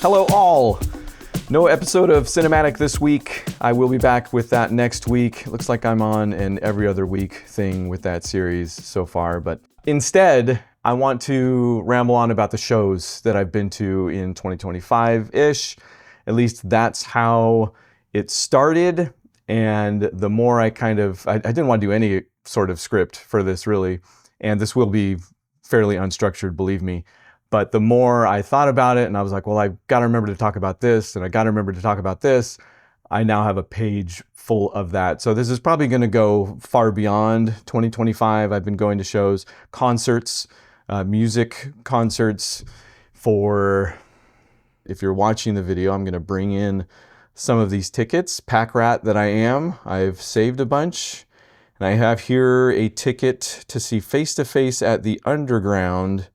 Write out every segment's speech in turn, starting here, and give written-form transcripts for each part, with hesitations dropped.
Hello all! No episode of Cinematic this week. I will be back with that next week. Looks like I'm on an every other week thing with that series so far, but instead, I want to ramble on about the shows that I've been to in 2025-ish. At least that's how it started, and the more I didn't want to do any sort of script for this really, and this will be fairly unstructured, believe me. But the more I thought about it, and I was like, well, I've got to remember to talk about this, and I got to remember to talk about this, I now have a page full of that. So this is probably going to go far beyond 2025. I've been going to shows, concerts, music concerts for, if you're watching the video, I'm going to bring in some of these tickets, pack rat that I am. I've saved a bunch, and I have here a ticket to see Face to Face at the Underground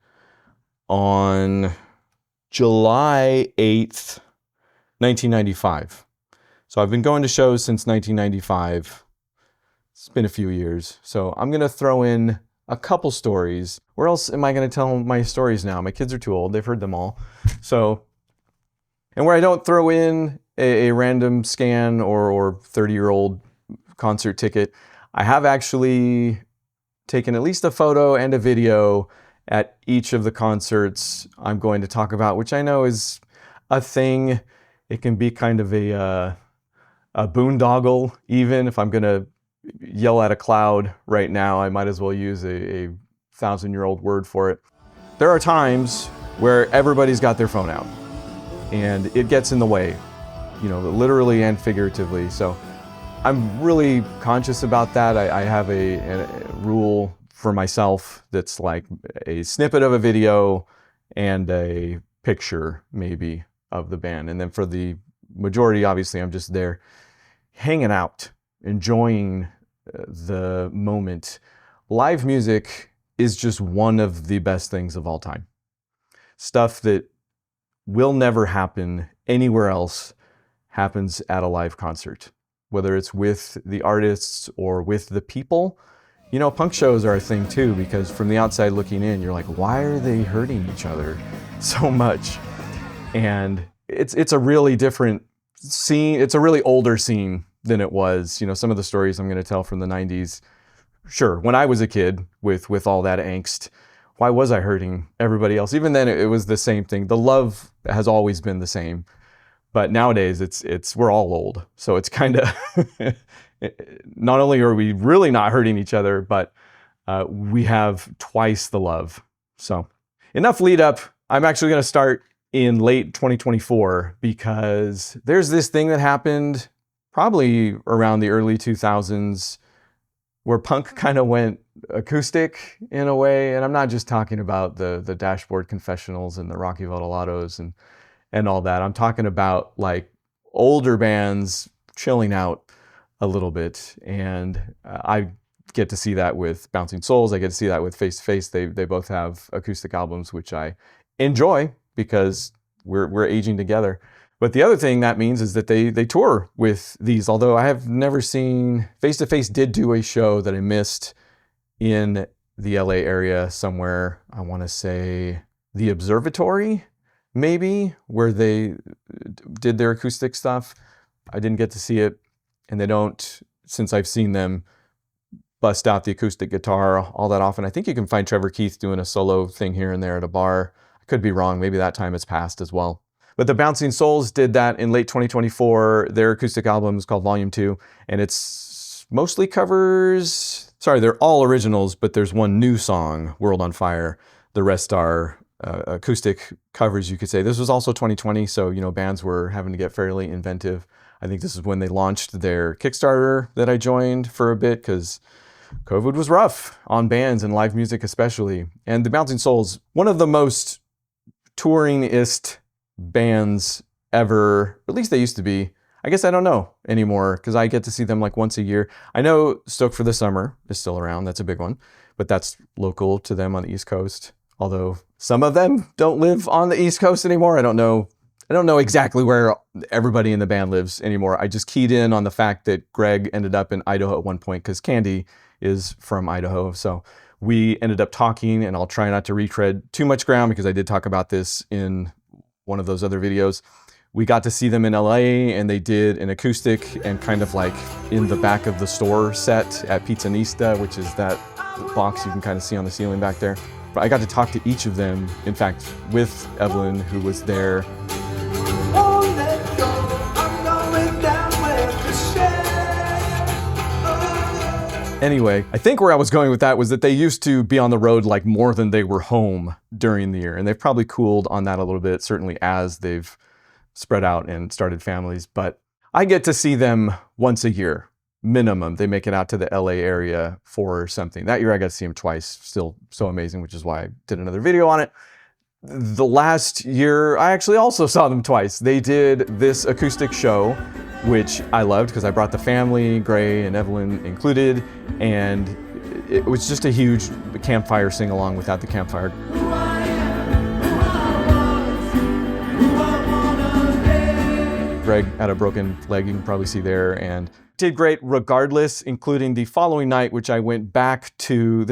on July 8th, 1995. So I've been going to shows since 1995. It's been a few years. So I'm going to throw in a couple stories. Where else am I going to tell my stories now? My kids are too old. They've heard them all. So, and where I don't throw in a random scan or 30-year-old concert ticket, I have actually taken at least a photo and a video at each of the concerts I'm going to talk about, which I know is a thing. It can be kind of a boondoggle, even. If I'm going to yell at a cloud right now, I might as well use a 1,000-year-old word for it. There are times where everybody's got their phone out, and it gets in the way, literally and figuratively. So I'm really conscious about that. I have a rule for myself that's like a snippet of a video and a picture maybe of the band. And then for the majority, obviously, I'm just there hanging out, enjoying the moment. Live music is just one of the best things of all time. Stuff that will never happen anywhere else happens at a live concert, whether it's with the artists or with the people. Punk shows are a thing too, because from the outside looking in, you're like, why are they hurting each other so much? And it's a really different scene. It's a really older scene than it was. Some of the stories I'm going to tell from the 90s. Sure, when I was a kid with all that angst, why was I hurting everybody else? Even then, it was the same thing. The love has always been the same. But nowadays, we're all old. So it's kind of, not only are we really not hurting each other, but we have twice the love. So enough lead up. I'm actually going to start in late 2024 because there's this thing that happened probably around the early 2000s where punk kind of went acoustic in a way. And I'm not just talking about the Dashboard Confessionals and the Rocky Votolados and all that. I'm talking about like older bands chilling out a little bit. And I get to see that with Bouncing Souls. I get to see that with Face to Face. They both have acoustic albums, which I enjoy because we're aging together. But the other thing that means is that they tour with these, although I have never seen. Face to Face did do a show that I missed in the LA area somewhere. I want to say the Observatory, maybe, where they did their acoustic stuff. I didn't get to see it, and they don't, since I've seen them, bust out the acoustic guitar all that often. I think you can find Trevor Keith doing a solo thing here and there at a bar. I could be wrong. Maybe that time has passed as well. But the Bouncing Souls did that in late 2024. Their acoustic album is called Volume 2, and it's mostly covers. Sorry, they're all originals, but there's one new song, World on Fire. The rest are acoustic covers, you could say. This was also 2020, so bands were having to get fairly inventive. I think this is when they launched their Kickstarter that I joined for a bit because COVID was rough on bands and live music especially. And the Bouncing Souls, one of the most touringist bands ever, at least they used to be. I guess I don't know anymore because I get to see them like once a year. I know Stoked for the Summer is still around. That's a big one, but that's local to them on the East Coast. Although some of them don't live on the East Coast anymore. I don't know exactly where everybody in the band lives anymore. I just keyed in on the fact that Greg ended up in Idaho at one point because Candy is from Idaho. So we ended up talking, and I'll try not to retread too much ground because I did talk about this in one of those other videos. We got to see them in LA, and they did an acoustic and kind of like in the back of the store set at Pizzanista, which is that box you can kind of see on the ceiling back there. But I got to talk to each of them, in fact, with Evelyn, who was there. Anyway, I think where I was going with that was that they used to be on the road like more than they were home during the year. And they've probably cooled on that a little bit, certainly as they've spread out and started families. But I get to see them once a year, minimum. They make it out to the LA area for something. That year I got to see them twice, still so amazing, which is why I did another video on it. The last year, I actually also saw them twice. They did this acoustic show, which I loved because I brought the family, Gray and Evelyn included, and it was just a huge campfire sing-along without the campfire. Greg had a broken leg, you can probably see there, and did great regardless, including the following night, which I went back to.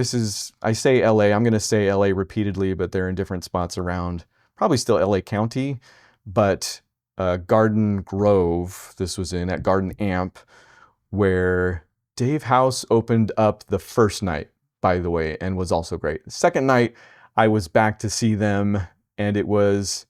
I say LA, I'm going to say LA repeatedly, but they're in different spots around, probably still LA County, but Garden Grove, this was at Garden Amp, where Dave House opened up the first night, by the way, and was also great. The second night, I was back to see them, and it was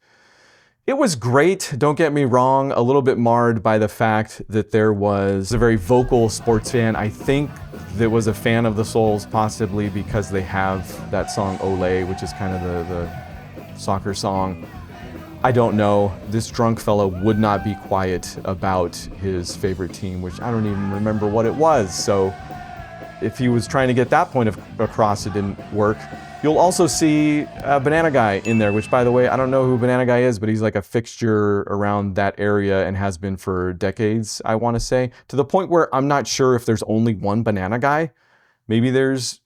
great, don't get me wrong, a little bit marred by the fact that there was a very vocal sports fan. I think that was a fan of the Souls, possibly because they have that song Olé, which is kind of the soccer song. I don't know. This drunk fellow would not be quiet about his favorite team, which I don't even remember what it was. So if he was trying to get that point across, it didn't work. You'll also see Banana Guy in there, which, by the way, I don't know who Banana Guy is, but he's like a fixture around that area and has been for decades, I want to say, to the point where I'm not sure if there's only one Banana Guy. Maybe there's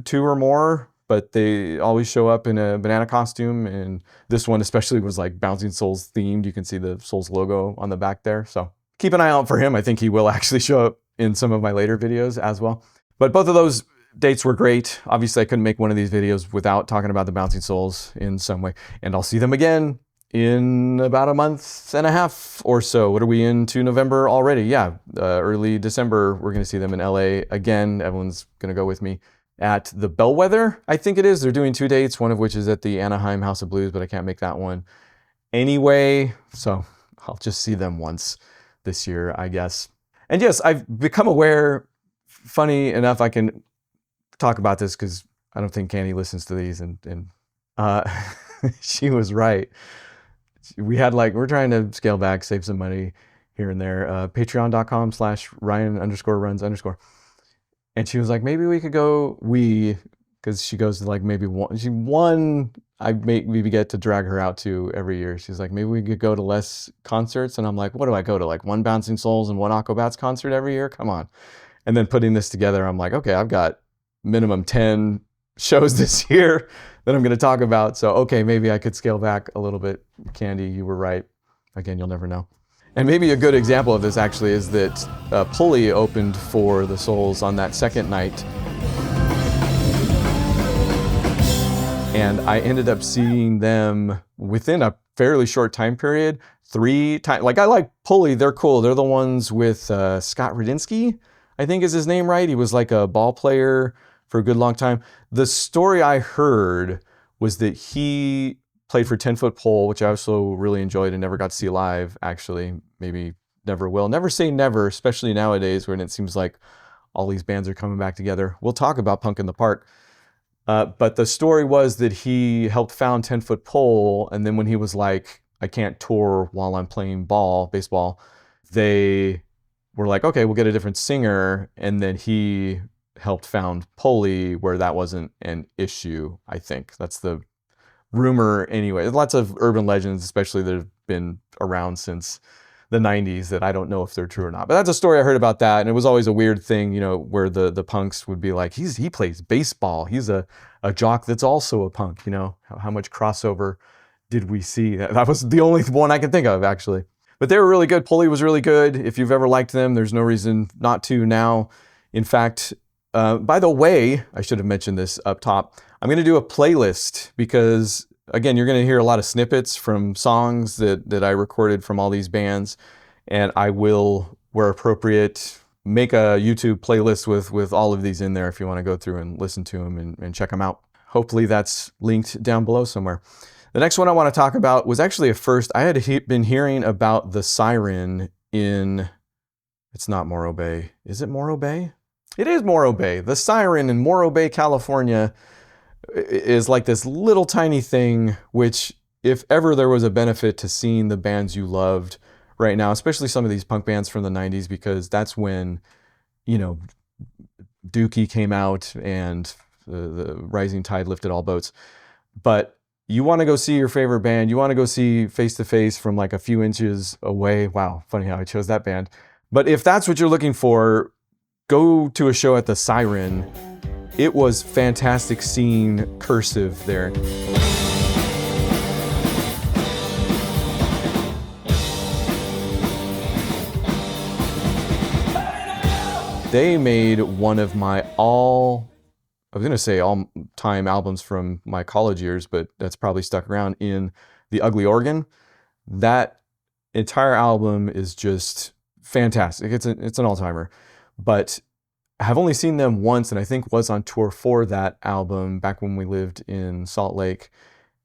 two or more, but they always show up in a banana costume, and this one especially was like Bouncing Souls themed. You can see the Souls logo on the back there, so keep an eye out for him. I think he will actually show up in some of my later videos as well. But both of those dates were great. Obviously, I couldn't make one of these videos without talking about the Bouncing Souls in some way, and I'll see them again in about a month and a half or so. What are we into November already? Yeah, early December, we're going to see them in LA again. Evelyn's going to go with me. At the Bellwether, I think it is. They're doing 2 dates, one of which is at the Anaheim House of Blues, but I can't make that one anyway. So I'll just see them once this year, I guess. And yes, I've become aware, funny enough, I can talk about this because I don't think Candy listens to these, and she was right. We're trying to scale back, save some money here and there. Patreon.com/Ryan_runs_. And she was like, maybe we could go, because she goes to like maybe one, I maybe get to drag her out to every year. She's like, maybe we could go to less concerts. And I'm like, what do I go to? Like one Bouncing Souls and one Aquabats concert every year? Come on. And then putting this together, I'm like, okay, I've got minimum 10 shows this year that I'm going to talk about. So, okay, maybe I could scale back a little bit. Candy, you were right. Again, you'll never know. And maybe a good example of this actually is that Pulley opened for the Souls on that second night. And I ended up seeing them within a fairly short time period 3 times. Like, I like Pulley, they're cool. They're the ones with Scott Radinsky, I think is his name, right? He was like a ball player for a good long time. The story I heard was that he played for 10 Foot Pole, which I also really enjoyed and never got to see live, actually. Maybe never will. Never say never, especially nowadays when it seems like all these bands are coming back together. We'll talk about Punk in the Park. But the story was that he helped found 10 Foot Pole, and then when he was like, I can't tour while I'm playing baseball, they were like, okay, we'll get a different singer, and then he helped found Pulley where that wasn't an issue, I think. That's the rumor anyway. There's lots of urban legends, especially that have been around since the 90s, that I don't know if they're true or not. But that's a story I heard about that, and it was always a weird thing, where the punks would be like, he plays baseball. He's a jock that's also a punk, How much crossover did we see? That was the only one I can think of, actually. But they were really good. Pulley was really good. If you've ever liked them, there's no reason not to now. In fact, by the way, I should have mentioned this up top. I'm going to do a playlist because again, you're going to hear a lot of snippets from songs that I recorded from all these bands, and I will, where appropriate, make a YouTube playlist with all of these in there if you want to go through and listen to them and check them out. Hopefully that's linked down below somewhere. The next one I want to talk about was actually a first. I had been hearing about the Siren in, it's not Morro Bay. Is it Morro Bay? It is Morro Bay. The Siren in Morro Bay, California is like this little tiny thing, which if ever there was a benefit to seeing the bands you loved right now, especially some of these punk bands from the 90s, because that's when, you know, Dookie came out and the rising tide lifted all boats. But you want to go see your favorite band, you want to go see Face to Face from like a few inches away. Wow, funny how I chose that band. But if that's what you're looking for, go to a show at the Siren. It was fantastic seeing Cursive there. They made one of my all-time albums from my college years, but that's probably stuck around, in The Ugly Organ. That entire album is just fantastic. It's an all-timer. But I have only seen them once, and I think was on tour for that album back when we lived in Salt Lake.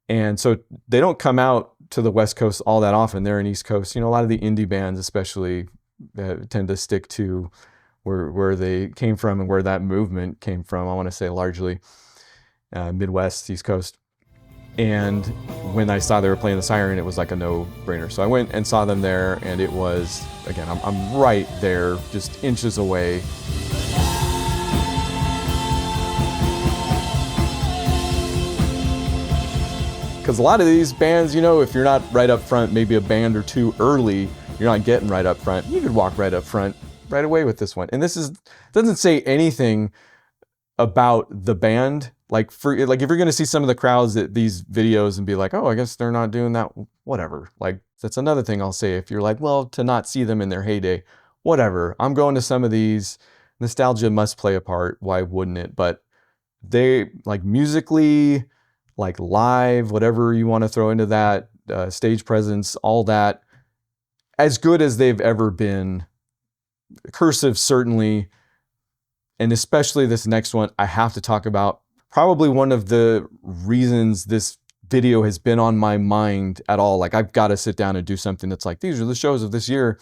And so they don't come out to the West Coast all that often. They're in East Coast. You know, a lot of the indie bands especially tend to stick to where they came from and where that movement came from. I want to say largely Midwest, East Coast. And when I saw they were playing the Siren, it was like a no-brainer. So I went and saw them there, and it was, again, I'm right there, just inches away. Because a lot of these bands, you know, if you're not right up front, maybe a band or two early, you're not getting right up front. You could walk right up front right away with this one. And this doesn't say anything about the band. Like if you're going to see some of the crowds at these videos and be like, oh, I guess they're not doing that, whatever. Like, that's another thing I'll say. If you're like, well, to not see them in their heyday, whatever. I'm going to some of these. Nostalgia must play a part. Why wouldn't it? But they, like, musically, like live, whatever you want to throw into that, stage presence, all that, as good as they've ever been. Cursive, certainly, and especially this next one, I have to talk about. Probably one of the reasons this video has been on my mind at all, like I've got to sit down and do something that's like, these are the shows of this year,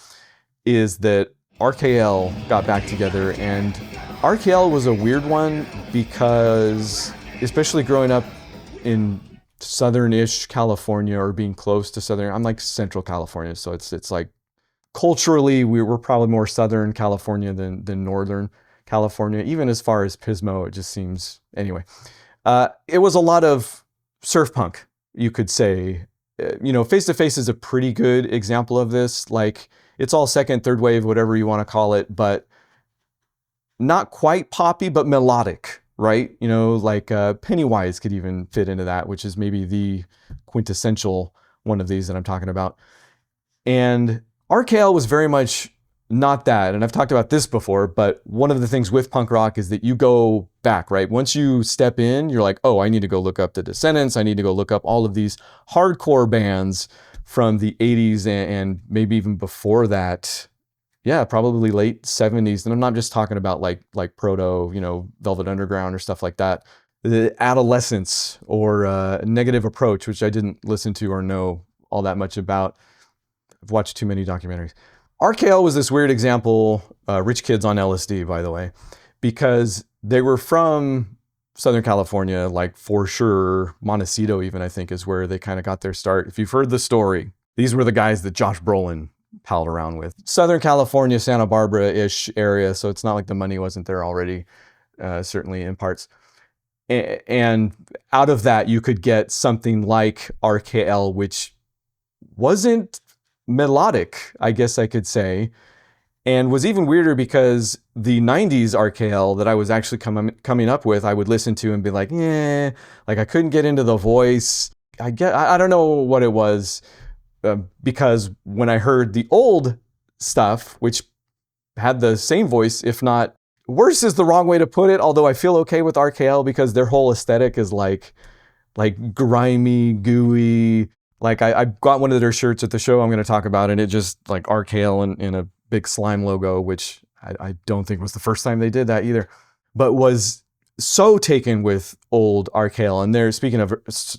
is that RKL got back together. And RKL was a weird one because, especially growing up in southern-ish California, or being close to southern, I'm like Central California, so it's like culturally we're probably more Southern California than Northern California, even as far as Pismo. It just seems, anyway. It was a lot of surf punk, you could say. You know, Face to Face is a pretty good example of this. Like, it's all second, third wave, whatever you want to call it, but not quite poppy, but melodic, right? You know, like Pennywise could even fit into that, which is maybe the quintessential one of these that I'm talking about. And RKL was very much not that. And I've talked about this before, but one of the things with punk rock is that you go back, right? Once you step in, you're like, oh, I need to go look up the Descendants. I need to go look up all of these hardcore bands from the 80s and maybe even before that. Yeah, probably late 70s. And I'm not just talking about like proto, you know, Velvet Underground or stuff like that. The Adolescence or Negative Approach, which I didn't listen to or know all that much about. I've watched too many documentaries. RKL was this weird example, Rich Kids on LSD, by the way, because they were from Southern California, like for sure, Montecito even, I think, is where they kind of got their start. If you've heard the story, these were the guys that Josh Brolin palled around with. Southern California, Santa Barbara-ish area, so it's not like the money wasn't there already, certainly in parts. And out of that, you could get something like RKL, which wasn't melodic, I guess I could say, and was even weirder because the 90s RKL that I was actually coming up with, I would listen to and be like, yeah, like I couldn't get into the voice. I don't know what it was, because when I heard the old stuff, which had the same voice, if not worse is the wrong way to put it, although I feel okay with RKL because their whole aesthetic is like like grimy, gooey. Like I got one of their shirts at the show I'm going to talk about, and it just like RKL in a big slime logo, which I don't think was the first time they did that either, but was so taken with old RKL. And there, speaking of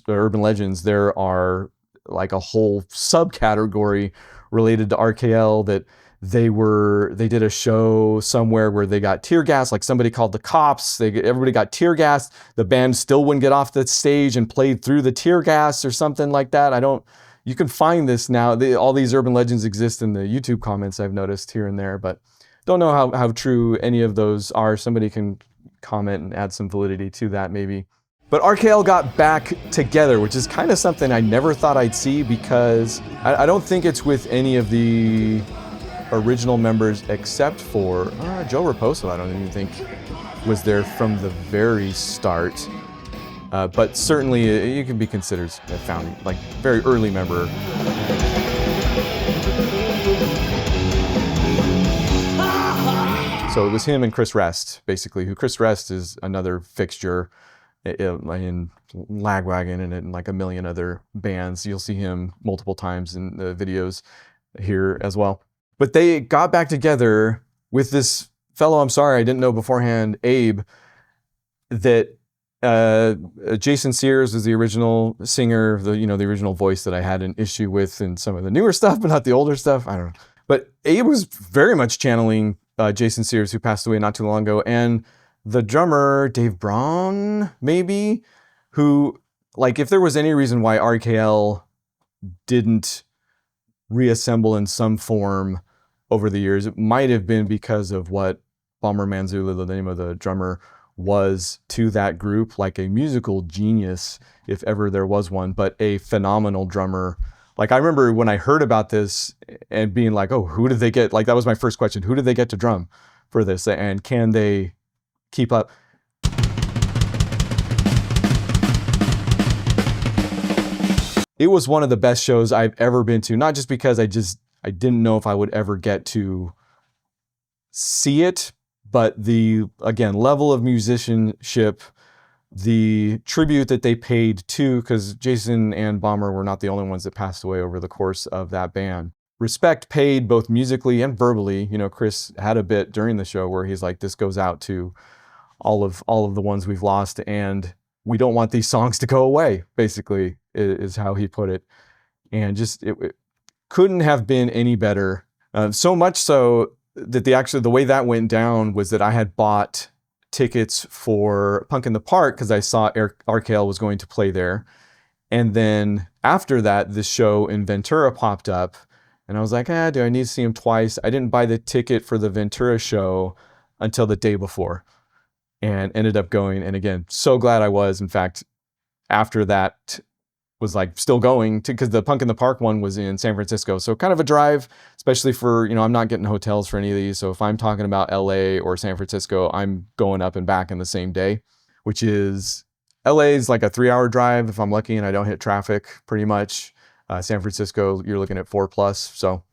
urban legends, there are like a whole subcategory related to RKL that they did a show somewhere where they got tear gas, like somebody called the cops, everybody got tear gas, the band still wouldn't get off the stage and played through the tear gas or something like that. You can find this now. All these urban legends exist in the YouTube comments I've noticed here and there, but don't know how true any of those are. Somebody can comment and add some validity to that maybe. But RKL got back together, which is kind of something I never thought I'd see, because I don't think it's with any of the original members except for Joe Raposo. I don't even think was there from the very start, but certainly you can be considered a founding, like very early member. So it was him and Chris Rest, basically. Who Chris Rest is another fixture in Lagwagon and in like a million other bands. You'll see him multiple times in the videos here as well. But they got back together with this fellow, I'm sorry, I didn't know beforehand, Abe, that Jason Sears was the original singer, the original voice that I had an issue with in some of the newer stuff, but not the older stuff. I don't know. But Abe was very much channeling Jason Sears, who passed away not too long ago, and the drummer, Dave Braun, maybe, who, like, if there was any reason why RKL didn't reassemble in some form over the years, it might have been because of what Bomber Manzula, the name of the drummer, was to that group, like a musical genius, if ever there was one, but a phenomenal drummer. Like, I remember when I heard about this and being like, oh, who did they get? Like, that was my first question. Who did they get to drum for this? And can they keep up? It was one of the best shows I've ever been to, not just because I didn't know if I would ever get to see it, but the, again, level of musicianship, the tribute that they paid to, because Jason and Bomber were not the only ones that passed away over the course of that band. Respect paid both musically and verbally. Chris had a bit during the show where he's like, this goes out to all of the ones we've lost, and we don't want these songs to go away, basically, is how he put it. And just, it couldn't have been any better. So much so that the way that went down was that I had bought tickets for Punk in the Park because I saw RKL was going to play there. And then after that, this show in Ventura popped up, and I was like, do I need to see him twice? I didn't buy the ticket for the Ventura show until the day before, and ended up going. And again, so glad I was. In fact, after that, was like still going to, because the Punk in the Park one was in San Francisco. So kind of a drive, especially for, I'm not getting hotels for any of these. So if I'm talking about LA or San Francisco, I'm going up and back in the same day, which is, LA is like a 3-hour drive if I'm lucky and I don't hit traffic pretty much. San Francisco, you're looking at 4+. So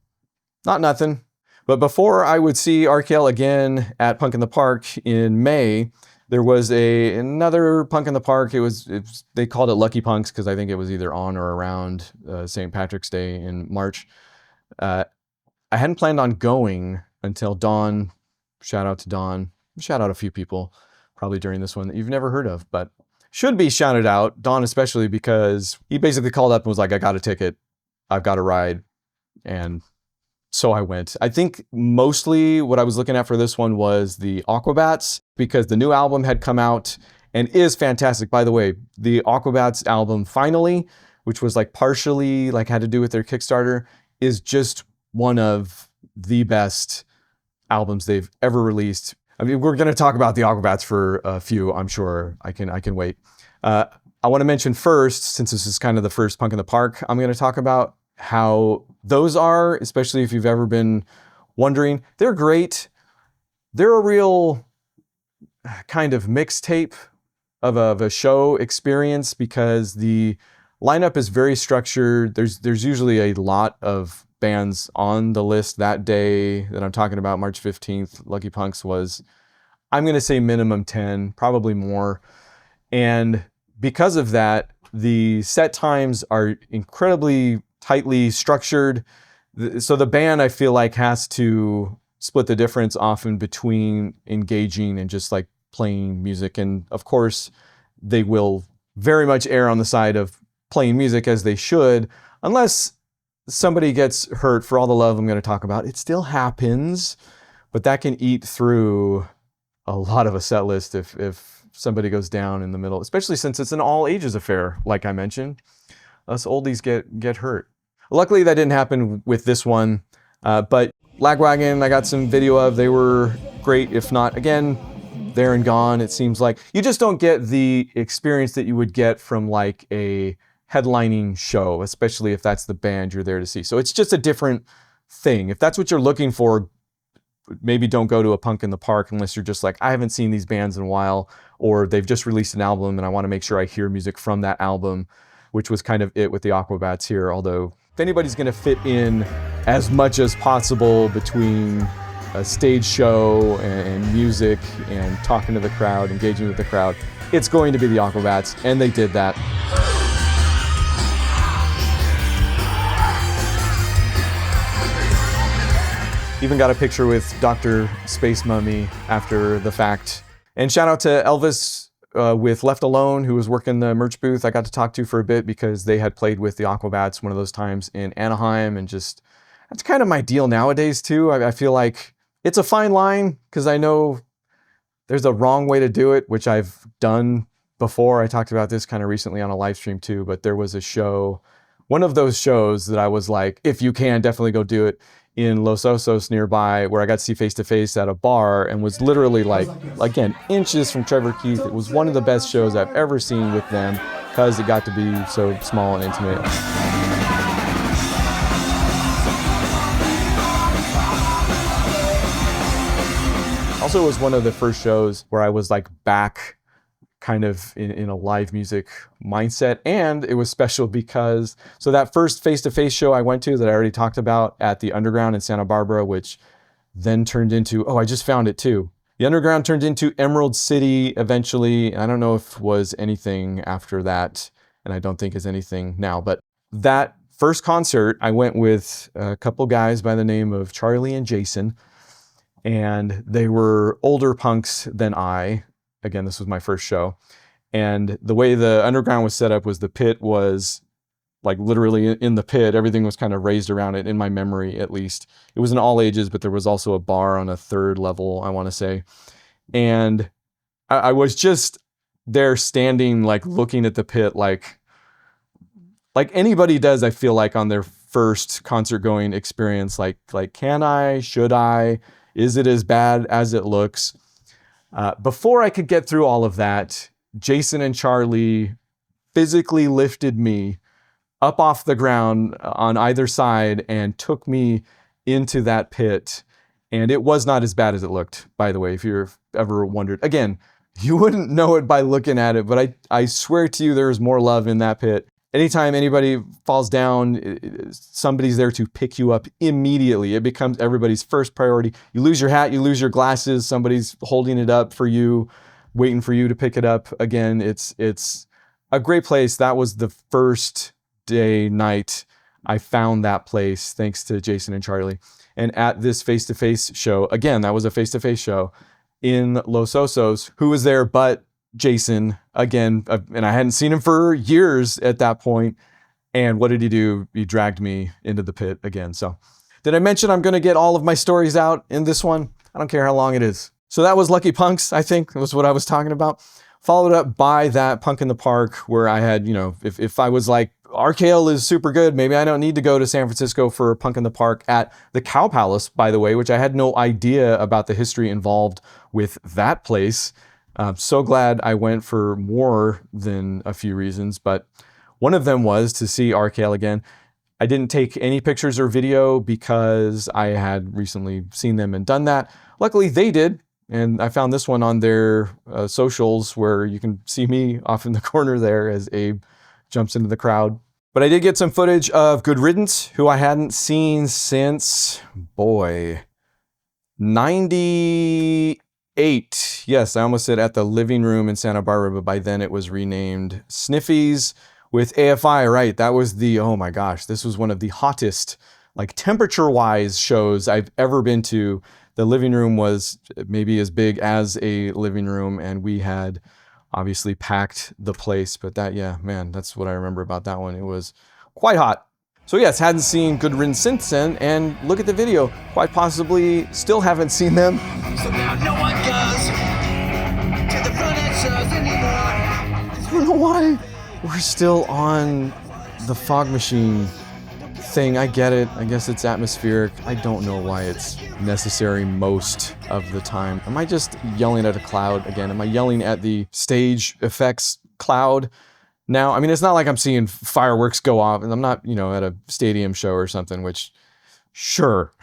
not nothing. But before I would see RKL again at Punk in the Park in May, there was another Punk in the Park. They called it Lucky Punks because I think it was either on or around St. Patrick's Day in March. I hadn't planned on going until Dawn. Shout out to Dawn. Shout out a few people probably during this one that you've never heard of, but should be shouted out. Dawn especially, because he basically called up and was like, I got a ticket. I've got a ride. And so I went. I think mostly what I was looking at for this one was the Aquabats, because the new album had come out and is fantastic. By the way, the Aquabats album Finally, which was like partially like had to do with their Kickstarter, is just one of the best albums they've ever released. I mean, we're going to talk about the Aquabats for a few, I'm sure. I can wait. I want to mention first, since this is kind of the first Punk in the Park, I'm going to talk about how those are, especially if you've ever been wondering. They're great. They're a real kind of mixtape of a show experience, because the lineup is very structured. There's usually a lot of bands on the list that day that I'm talking about, March 15th. Lucky Punks was, I'm going to say minimum 10, probably more. And because of that, The set times are incredibly tightly structured. So the band, I feel like, has to split the difference often between engaging and just like playing music. And of course, they will very much err on the side of playing music, as they should, unless somebody gets hurt. For all the love I'm going to talk about, it still happens, but that can eat through a lot of a set list if somebody goes down in the middle, especially since it's an all ages affair. Like I mentioned, us oldies get hurt. Luckily that didn't happen with this one, but Lagwagon I got some video of. They were great. If not, again, there and gone. It seems like you just don't get the experience that you would get from like a headlining show, especially if that's the band you're there to see. So it's just a different thing. If that's what you're looking for, maybe don't go to a Punk in the Park unless you're just like, I haven't seen these bands in a while, or they've just released an album and I want to make sure I hear music from that album, which was kind of it with the Aquabats here. Although if anybody's going to fit in as much as possible between a stage show and music and talking to the crowd, engaging with the crowd, it's going to be the Aquabats, and they did that. Even got a picture with Dr. Space Mummy after the fact. And shout out to Elvis with Left Alone, who was working the merch booth. I got to talk to for a bit because they had played with the Aquabats one of those times in Anaheim, and just, that's kind of my deal nowadays too. I feel like it's a fine line, because I know there's a wrong way to do it, which I've done before. I talked about this kind of recently on a live stream too, but there was a show, one of those shows that I was like, if you can, definitely go do it, in Los Osos nearby, where I got to see Face to Face at a bar and was literally like, again, inches from Trevor Keith. It was one of the best shows I've ever seen with them, because it got to be so small and intimate. Also, it was one of the first shows where I was like back kind of in a live music mindset. And it was special because, so that first face-to-face show I went to that I already talked about at the Underground in Santa Barbara, which then turned into, oh, I just found it too. The Underground turned into Emerald City eventually. I don't know if was anything after that, and I don't think is anything now, but that first concert, I went with a couple guys by the name of Charlie and Jason, and they were older punks than I. Again, this was my first show. And the way the Underground was set up was the pit was like literally in the pit. Everything was kind of raised around it, in my memory at least. It was an all ages, but there was also a bar on a third level, I want to say. And I was just there standing, like looking at the pit, like anybody does, I feel like, on their first concert going experience. Like, can I, should I, is it as bad as it looks? Before I could get through all of that, Jason and Charlie physically lifted me up off the ground on either side and took me into that pit. And it was not as bad as it looked, by the way, if you've ever wondered. Again, you wouldn't know it by looking at it, but I swear to you, there's more love in that pit. Anytime anybody falls down, somebody's there to pick you up immediately. It becomes everybody's first priority. You lose your hat, you lose your glasses, somebody's holding it up for you, waiting for you to pick it up. Again, it's a great place. That was the first night I found that place, thanks to Jason and Charlie. And at this face-to-face show, again, that was a face-to-face show in Los Osos. Who was there but Jason, again, and I hadn't seen him for years at that point. And what did he do? He dragged me into the pit again. So did I mention I'm going to get all of my stories out in this one? I don't care how long it is. So that was Lucky Punks, I think, was what I was talking about. Followed up by that Punk in the Park, where I had, if I was like, RKL is super good, maybe I don't need to go to San Francisco for Punk in the Park at the Cow Palace, by the way, which I had no idea about the history involved with that place. I'm so glad I went for more than a few reasons, but one of them was to see RKL again. I didn't take any pictures or video because I had recently seen them and done that. Luckily they did, and I found this one on their socials, where you can see me off in the corner there as Abe jumps into the crowd. But I did get some footage of Good Riddance, who I hadn't seen since, 98. Yes, I almost said At the Living Room in Santa Barbara, but by then it was renamed Sniffies, with AFI, right? That was oh my gosh, this was one of the hottest, like temperature-wise shows I've ever been to. The living room was maybe as big as a living room, and we had obviously packed the place. But yeah, man, that's what I remember about that one. It was quite hot. So yes, hadn't seen Good Riddance since then, and look at the video. Quite possibly still haven't seen them. So now no one goes to the front end shows anymore. I don't know why we're still on the fog machine thing. I get it. I guess it's atmospheric. I don't know why it's necessary most of the time. Am I just yelling at a cloud again? Am I yelling at the stage effects cloud now? I mean, it's not like I'm seeing fireworks go off, and I'm not, at a stadium show or something, which, sure.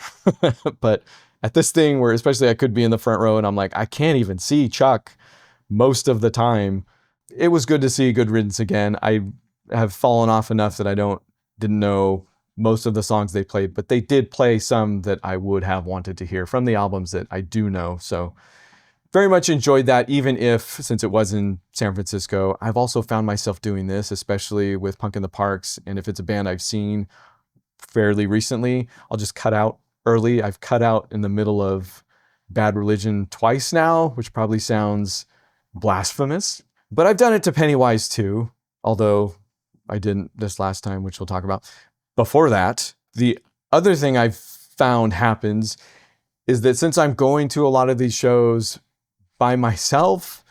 But at this thing where especially I could be in the front row and I'm like, I can't even see Chuck most of the time. It was good to see Good Riddance again. I have fallen off enough that I didn't know most of the songs they played, but they did play some that I would have wanted to hear from the albums that I do know. So very much enjoyed that, even if, since it was in San Francisco, I've also found myself doing this, especially with Punk in the Parks. And if it's a band I've seen fairly recently, I'll just cut out early. I've cut out in the middle of Bad Religion twice now, which probably sounds blasphemous. But I've done it to Pennywise too, although I didn't this last time, which we'll talk about. Before that, the other thing I've found happens is that since I'm going to a lot of these shows by myself,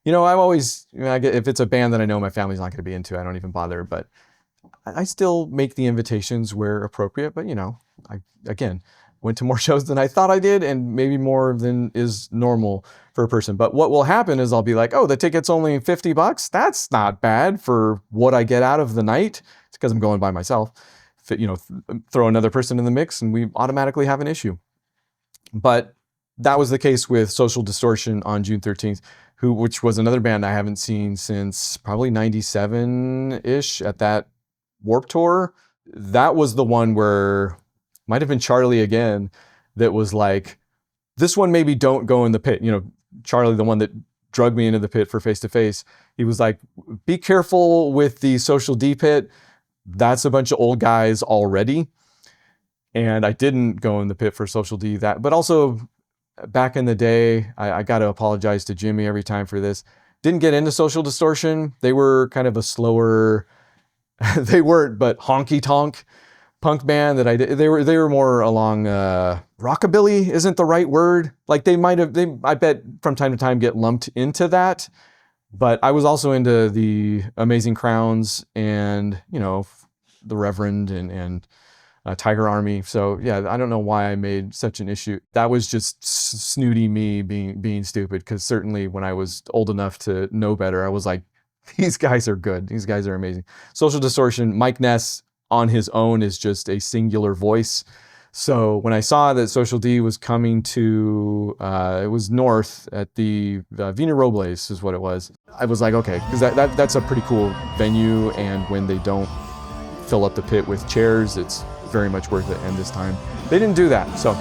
I'm always, if it's a band that I know my family's not going to be into, I don't even bother, but I still make the invitations where appropriate. But, I, again, went to more shows than I thought I did, and maybe more than is normal for a person. But what will happen is I'll be like, oh, the ticket's only $50. That's not bad for what I get out of the night. It's because I'm going by myself. Throw another person in the mix and we automatically have an issue. But that was the case with Social Distortion on June 13th, which was another band I haven't seen since probably 97-ish at that Warped Tour. That was the one where, might have been Charlie again, that was like, this one maybe don't go in the pit. Charlie, the one that drug me into the pit for Face to Face, he was like, be careful with the Social D pit. That's a bunch of old guys already. And I didn't go in the pit for Social D but also back in the day, I got to apologize to Jimmy every time for this. Didn't get into Social Distortion. They were kind of a slower, they weren't, but honky tonk punk band that I did. They were more along, rockabilly isn't the right word. Like I bet from time to time get lumped into that. But I was also into the Amazing Crowns and, the Reverend and Tiger Army. So yeah, I don't know why I made such an issue. That was just snooty me being stupid, because certainly when I was old enough to know better, I was like, these guys are good. These guys are amazing. Social Distortion, Mike Ness on his own is just a singular voice. So when I saw that Social D was coming to, it was north at the Vina Robles is what it was. I was like, okay, because that's a pretty cool venue. And when they don't fill up the pit with chairs, it's very much worth it. And this time they didn't do that. So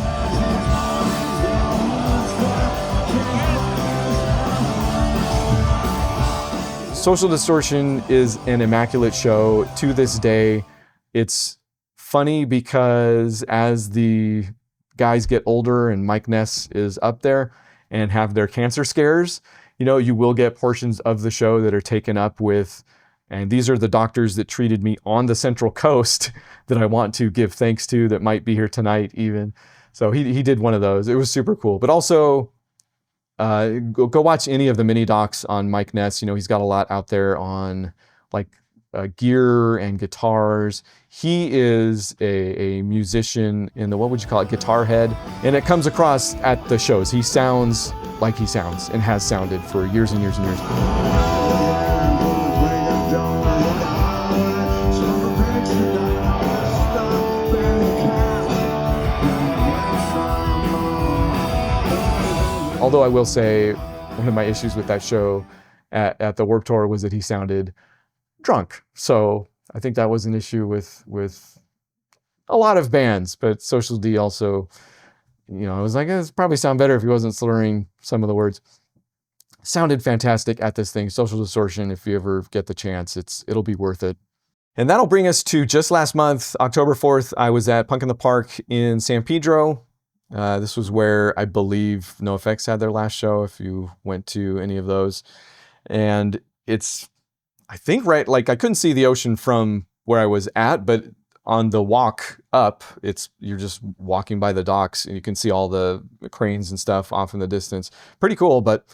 Social Distortion is an immaculate show to this day. It's funny because as the guys get older and Mike Ness is up there and have their cancer scares, you will get portions of the show that are taken up with, and these are the doctors that treated me on the Central Coast that I want to give thanks to, that might be here tonight even. So he did one of those. It was super cool. But also go watch any of the mini docs on Mike Ness. He's got a lot out there on like gear and guitars. He is a musician in the, what would you call it, guitar head, and it comes across at the shows. He sounds like he sounds and has sounded for years and years and years. Although I will say, one of my issues with that show at the Warped Tour was that he sounded drunk. So I think that was an issue with a lot of bands, but Social D also, I was like, it probably sound better if he wasn't slurring some of the words. Sounded fantastic at this thing. Social Distortion, if you ever get the chance, it'll be worth it. And that'll bring us to just last month, October 4th. I was at Punk in the Park in San Pedro. This was where I believe NoFX had their last show, if you went to any of those. And it's, I think, right, like I couldn't see the ocean from where I was at, but on the walk up, you're just walking by the docks and you can see all the cranes and stuff off in the distance. Pretty cool, but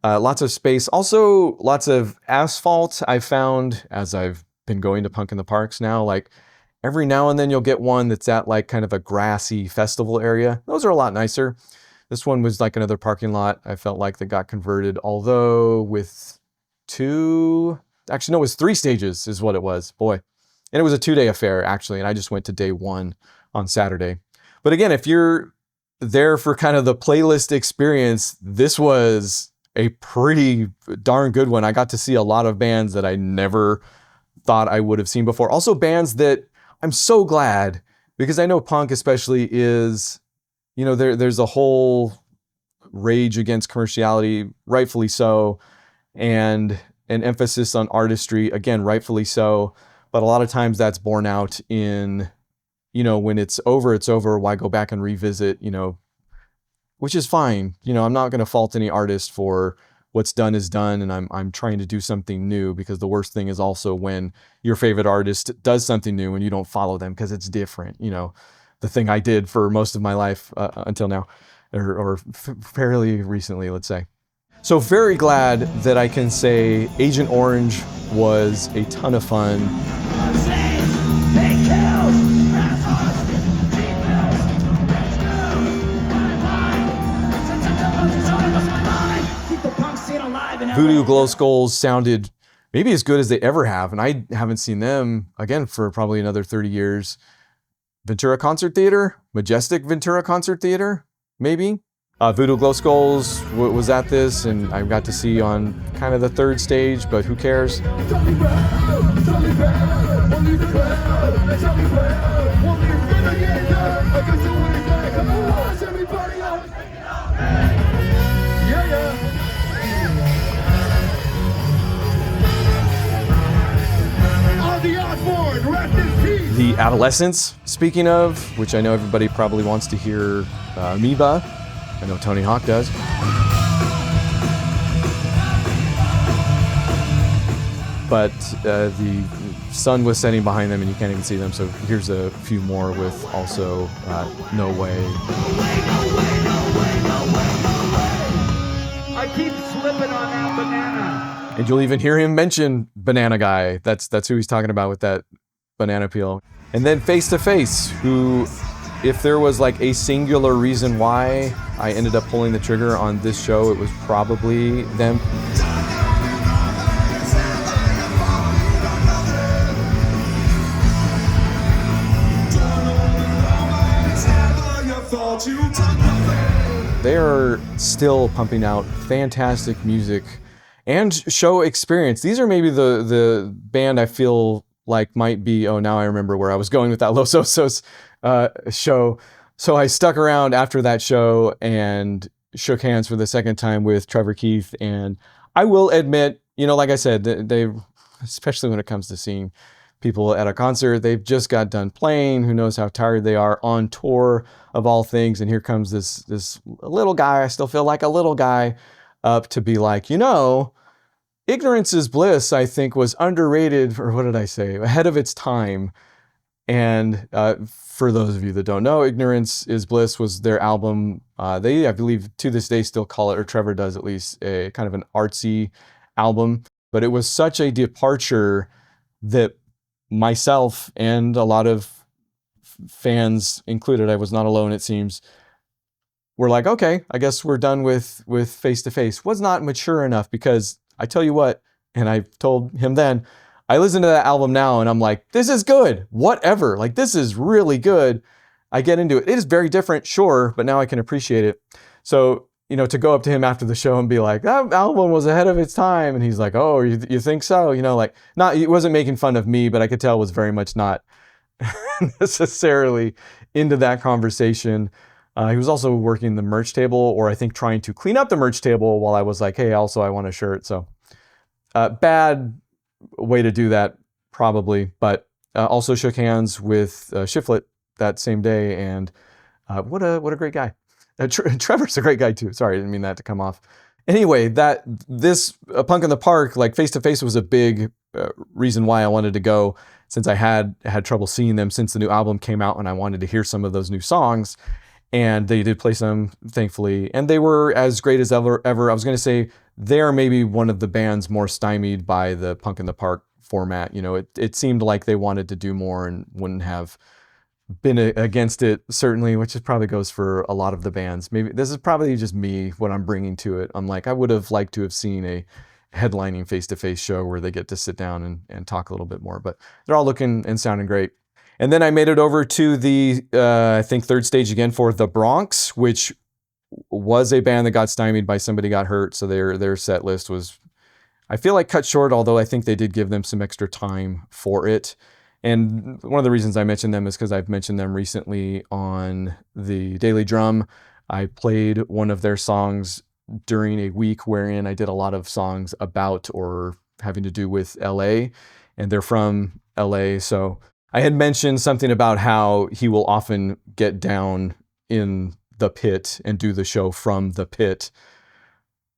lots of space. Also, lots of asphalt. I found, as I've been going to Punk in the Parks now, like every now and then you'll get one that's at like kind of a grassy festival area. Those are a lot nicer. This one was like another parking lot, I felt like, that got converted, although with it was 3 stages is what it was. Boy. And it was a 2-day affair, actually, and I just went to day 1 on Saturday. But again, if you're there for kind of the playlist experience, this was a pretty darn good one. I got to see a lot of bands that I never thought I would have seen before. Also bands that I'm so glad, because I know punk especially is, there's a whole rage against commerciality, rightfully so, and an emphasis on artistry, again, rightfully so. But a lot of times that's borne out in, when it's over, why go back and revisit, which is fine. I'm not going to fault any artist for what's done is done, and I'm trying to do something new, because the worst thing is also when your favorite artist does something new and you don't follow them because it's different. The thing I did for most of my life until now, or fairly recently, let's say. So very glad that I can say Agent Orange was a ton of fun. Voodoo Glow Skulls sounded maybe as good as they ever have, and I haven't seen them again for probably another 30 years. Ventura Concert Theater, Majestic Ventura Concert Theater, maybe. Voodoo Glow Skulls was at this, and I got to see on kind of the 3rd stage, but who cares? The Adolescents, speaking of, which I know everybody probably wants to hear Amoeba. I know Tony Hawk does. But the sun was setting behind them and you can't even see them, so here's a few more with also No Way. I keep slipping on that banana. And you'll even hear him mention Banana Guy. That's who he's talking about with that banana peel. And then Face to Face, who, if there was like a singular reason why I ended up pulling the trigger on this show, it was probably them. They are still pumping out fantastic music and show experience. These are maybe the band I feel like might be, now I remember where I was going with that Los Osos show. So I stuck around after that show and shook hands for the 2nd time with Trevor Keith. And I will admit, like I said, they, especially when it comes to seeing people at a concert, they've just got done playing. Who knows how tired they are on tour of all things. And here comes this little guy. I still feel like a little guy up to be like, Ignorance is Bliss, I think, was underrated, or what did I say? Ahead of its time. And for those of you that don't know, Ignorance is Bliss was their album. They, I believe, to this day still call it, or Trevor does at least, a kind of an artsy album. But it was such a departure that myself and a lot of fans included, I was not alone, it seems, were like, okay, I guess we're done with Face to Face. Was not mature enough, because I tell you what, and I told him then, I listen to that album now and I'm like, this is good, whatever. Like, this is really good. I get into it. It is very different, sure, but now I can appreciate it. So, to go up to him after the show and be like, that album was ahead of its time. And he's like, oh, you think so? He wasn't making fun of me, but I could tell was very much not necessarily into that conversation. He was also working the merch table, or I think trying to clean up the merch table while I was like, hey, also I want a shirt. So bad way to do that, probably, but Also shook hands with Shiflet that same day, and what a great guy. Trevor's a great guy too. Sorry, I didn't mean that to come off. Anyway, this Punk in the Park, like face to face, was a big reason why I wanted to go, since I had trouble seeing them since the new album came out, and I wanted to hear some of those new songs. And they did play some, thankfully, and they were as great as ever. I was going to say they're maybe one of the bands more stymied by the Punk in the Park format. You know, it seemed like they wanted to do more and wouldn't have been against it, certainly, which is probably goes for a lot of the bands. Maybe this is probably just me, what I'm bringing to it. I'm like, I would have liked to have seen a headlining face-to-face show where they get to sit down and talk a little bit more, but they're all looking and sounding great. And then I made it over to the, I think, third stage again for The Bronx, which was a band that got stymied by somebody got hurt. So their set list was, I feel like, cut short, although I think they did give them some extra time for it. And one of the reasons I mentioned them is because I've mentioned them recently on the Daily Drum. I played one of their songs during a week wherein I did a lot of songs about or having to do with LA, and they're from LA. So I had mentioned something about how he will often get down in the pit and do the show from the pit.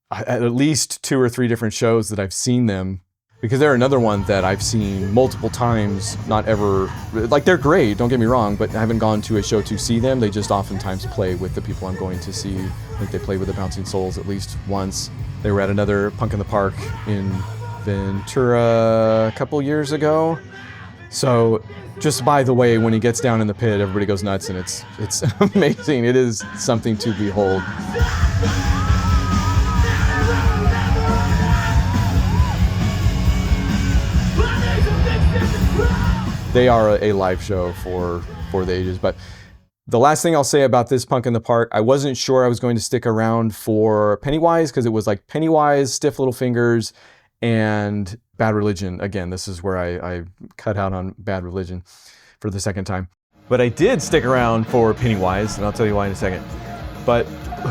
At least 2 or 3 different shows that I've seen them, because they're another one that I've seen multiple times, not ever, like they're great, don't get me wrong, but I haven't gone to a show to see them. They just oftentimes play with the people I'm going to see. I think they played with the Bouncing Souls at least once. They were at another Punk in the Park in Ventura a couple years ago. So just by the way, when he gets down in the pit, everybody goes nuts, and it's amazing. It is something to behold. They are a live show for the ages. But the last thing I'll say about this Punk in the Park, I wasn't sure I was going to stick around for Pennywise, because it was like Pennywise, Stiff Little Fingers, and Bad Religion. Again, this is where I cut out on Bad Religion for the second time. But I did stick around for Pennywise, and I'll tell you why in a second. But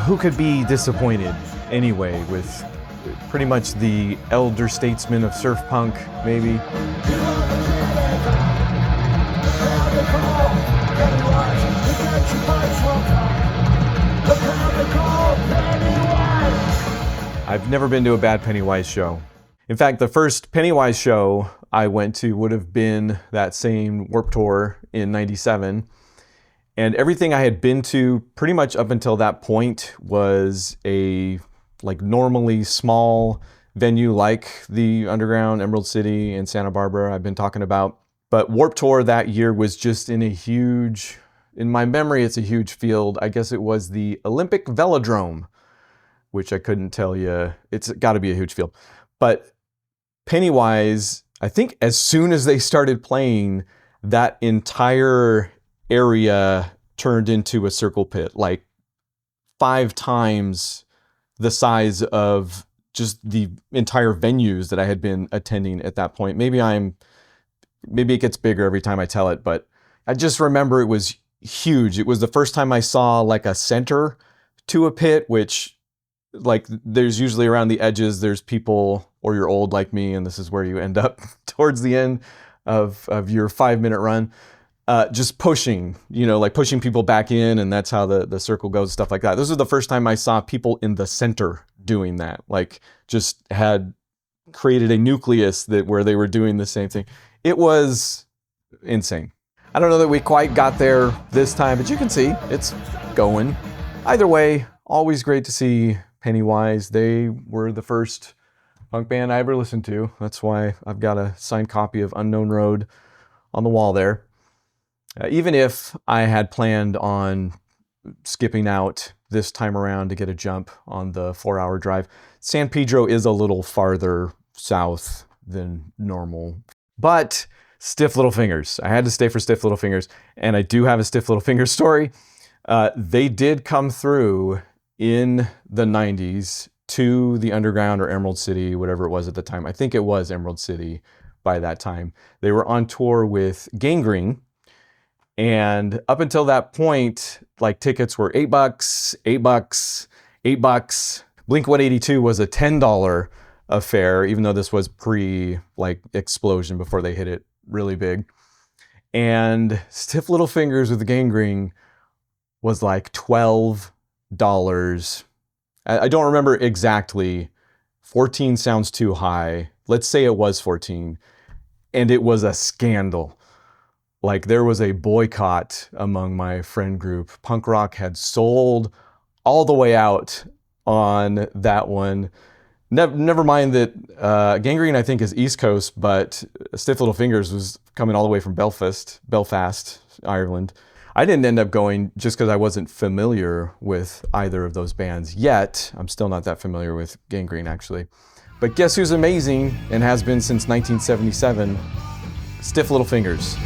who could be disappointed anyway with pretty much the elder statesman of surf punk, maybe? I've never been to a bad Pennywise show. In fact, the first Pennywise show I went to would have been that same Warped Tour in '97. And everything I had been to pretty much up until that point was a like normally small venue like the Underground, Emerald City, and Santa Barbara I've been talking about. But Warped Tour that year was just in a huge, in my memory, it's a huge field. I guess it was the Olympic Velodrome, which I couldn't tell you. It's got to be a huge field. But Pennywise, I think as soon as they started playing, that entire area turned into a circle pit, like 5 times the size of just the entire venues that I had been attending at that point. Maybe it gets bigger every time I tell it, but I just remember it was huge. It was the first time I saw like a center to a pit, which like there's usually around the edges, there's people, or you're old like me, and this is where you end up towards the end of your 5-minute run, just pushing, like pushing people back in, and that's how the circle goes, stuff like that. This was the first time I saw people in the center doing that, like just had created a nucleus where they were doing the same thing. It was insane. I don't know that we quite got there this time, but you can see it's going. Either way, always great to see Pennywise. They were the first punk band I ever listened to. That's why I've got a signed copy of Unknown Road on the wall there. Even if I had planned on skipping out this time around to get a jump on the 4-hour drive, San Pedro is a little farther south than normal. But Stiff Little Fingers. I had to stay for Stiff Little Fingers, and I do have a Stiff Little Fingers story. They did come through in the 90s to the Underground or Emerald City, whatever it was at the time. I think it was Emerald City by that time. They were on tour with Gangrene, and up until that point, like tickets were $8, $8, $8. Blink-182 was a $10 affair, even though this was pre like Explosion, before they hit it really big. And Stiff Little Fingers with Gangrene was like $12. I don't remember exactly. 14 sounds too high. Let's say it was 14. And it was a scandal. Like, there was a boycott among my friend group. Punk rock had sold all the way out on that one. Never mind that Gangrene, I think, is East Coast, but Stiff Little Fingers was coming all the way from Belfast, Ireland. I didn't end up going just because I wasn't familiar with either of those bands yet. I'm still not that familiar with Gangrene, actually. But guess who's amazing and has been since 1977? Stiff Little Fingers.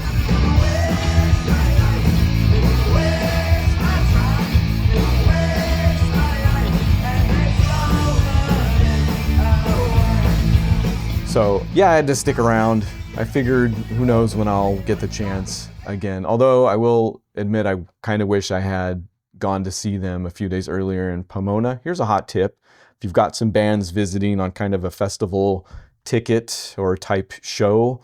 So yeah, I had to stick around. I figured, who knows when I'll get the chance again. Although I will admit, I kind of wish I had gone to see them a few days earlier in Pomona. Here's a hot tip. If you've got some bands visiting on kind of a festival ticket or type show,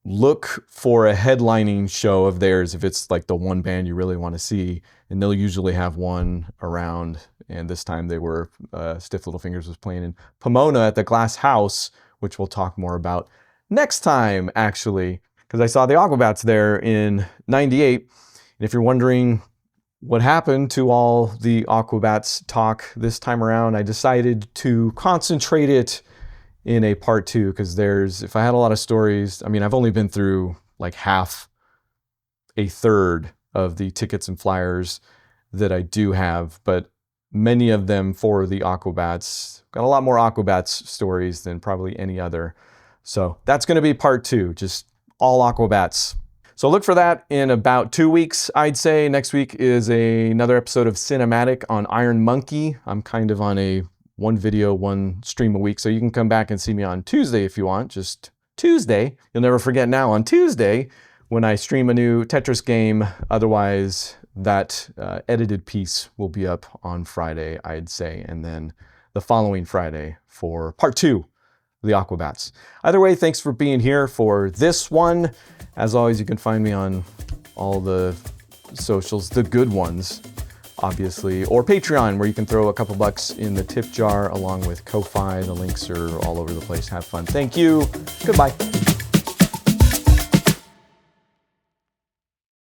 look for a headlining show of theirs if it's like the one band you really want to see. And they'll usually have one around. And this time they were, Stiff Little Fingers was playing in Pomona at the Glass House, which we'll talk more about next time, actually, because I saw the Aquabats there in '98. And if you're wondering what happened to all the Aquabats talk this time around, I decided to concentrate it in a part 2, because if I had a lot of stories, I mean, I've only been through like a third of the tickets and flyers that I do have, but many of them for the Aquabats. Got a lot more Aquabats stories than probably any other. So that's going to be part 2, just all Aquabats. So look for that in about 2 weeks, I'd say. Next week is another episode of Cinematic on Iron Monkey. I'm kind of on a 1 video, 1 stream a week, so you can come back and see me on Tuesday if you want, just Tuesday. You'll never forget now on Tuesday when I stream a new Tetris game. Otherwise, that edited piece will be up on Friday, I'd say, and then the following Friday for part 2 of the Aquabats. Either way, thanks for being here for this one. As always, you can find me on all the socials, the good ones, obviously, or Patreon, where you can throw a couple bucks in the tip jar along with Ko-Fi. The links are all over the place. Have fun. Thank you. Goodbye.